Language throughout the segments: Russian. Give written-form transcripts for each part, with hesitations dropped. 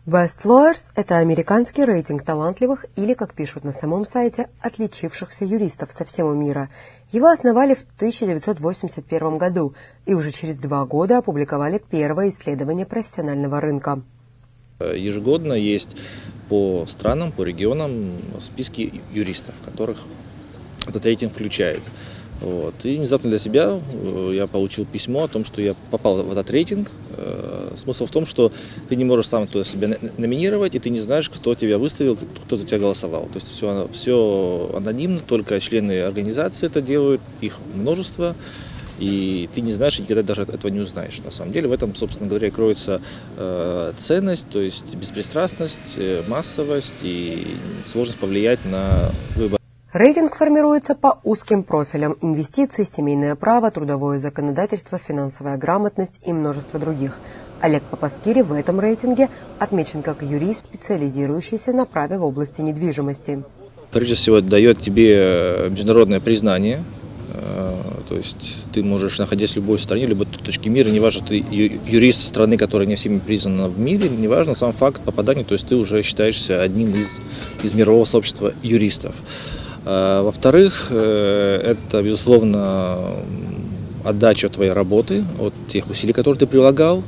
Best Lawyers – это американский рейтинг талантливых или, как пишут на самом сайте, отличившихся юристов со всего мира. Его основали в 1981 году и уже через 2 года опубликовали первое исследование профессионального рынка. Ежегодно есть по странам, по регионам списки юристов, которых этот рейтинг включает. И внезапно для себя я получил письмо о том, что я попал в этот рейтинг. Смысл в том, что ты не можешь сам туда себя номинировать, и ты не знаешь, кто тебя выставил, кто за тебя голосовал. То есть все анонимно, только члены организации это делают, их множество, и ты не знаешь, и никогда даже этого не узнаешь. На самом деле в этом, собственно говоря, и кроется ценность, то есть беспристрастность, массовость и сложность повлиять на выбор. Рейтинг формируется по узким профилям – инвестиции, семейное право, трудовое законодательство, финансовая грамотность и множество других. Олег Попаскири в этом рейтинге отмечен как юрист, специализирующийся на праве в области недвижимости. Прежде всего, это дает тебе международное признание. То есть ты можешь, находясь в любой стране, в любой точке мира, неважно, ты юрист страны, которая не всеми признана в мире, неважно сам факт попадания, то есть ты уже считаешься одним из мирового сообщества юристов. Во-вторых, это, безусловно, отдача твоей работы, от тех усилий, которые ты прилагал.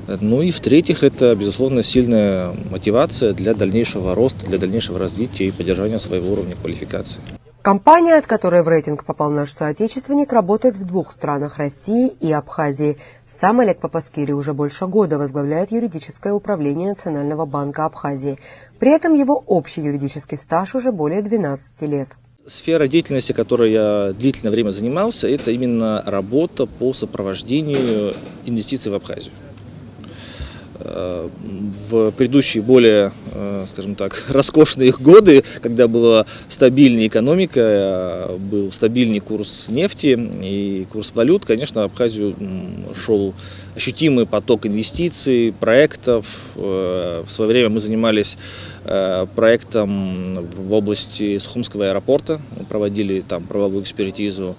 Ну и в-третьих, это, безусловно, сильная мотивация для дальнейшего роста, для дальнейшего развития и поддержания своего уровня квалификации. Компания, от которой в рейтинг попал наш соотечественник, работает в 2 странах – России и Абхазии. Сам Олег Попаскири уже больше года возглавляет юридическое управление Национального банка Абхазии. При этом его общий юридический стаж уже более 12 лет. Сфера деятельности, которой я длительное время занимался, это именно работа по сопровождению инвестиций в Абхазию. В предыдущие более, скажем так, роскошные годы, когда была стабильная экономика, был стабильный курс нефти и курс валют, конечно, в Абхазию шел ощутимый поток инвестиций, проектов. В свое время мы занимались проектом в области Сухумского аэропорта, мы проводили там правовую экспертизу.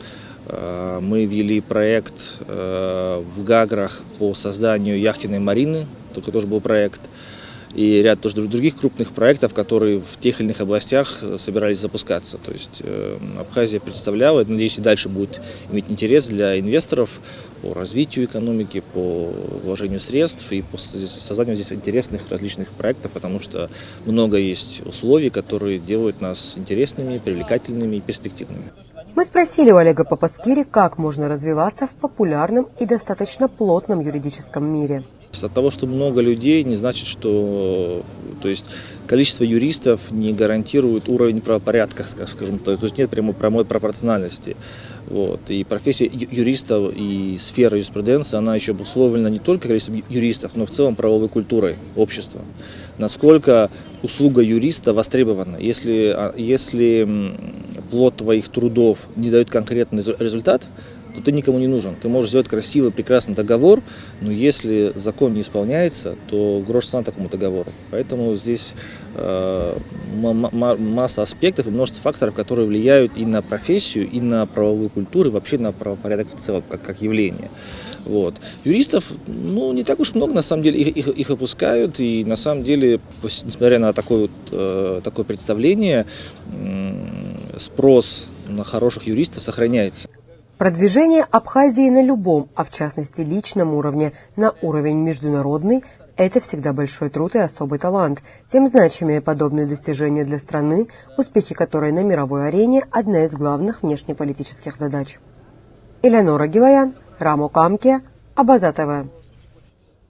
Мы вели проект в Гаграх по созданию яхтенной марины, только тоже был проект, и ряд тоже других крупных проектов, которые в тех или иных областях собирались запускаться. То есть Абхазия представляла, надеюсь, и дальше будет иметь интерес для инвесторов по развитию экономики, по вложению средств и по созданию здесь интересных различных проектов, потому что много есть условий, которые делают нас интересными, привлекательными и перспективными. Мы спросили у Олега Попаскири, как можно развиваться в популярном и достаточно плотном юридическом мире. От того, что много людей, не значит, что количество юристов не гарантирует уровень правопорядка, скажем так, то есть нет прямой пропорциональности. И профессия юриста и сфера юриспруденции, она еще обусловлена не только количеством юристов, но в целом правовой культурой общества. Насколько услуга юриста востребована. Если плод твоих трудов не дает конкретный результат, то ты никому не нужен. Ты можешь сделать красивый, прекрасный договор, но если закон не исполняется, то грош цена такому договору. Поэтому здесь масса аспектов и множество факторов, которые влияют и на профессию, и на правовую культуру, и вообще на правопорядок в целом, как явление. Юристов, не так уж много, на самом деле, их выпускают, и на самом деле, несмотря на такое представление, спрос на хороших юристов сохраняется. Продвижение Абхазии на любом, а в частности личном уровне, на уровень международный – это всегда большой труд и особый талант. Тем значимее подобные достижения для страны, успехи которой на мировой арене – одна из главных внешнеполитических задач. Элеонора Гилаян, Рамо Камке, Абаза ТВ.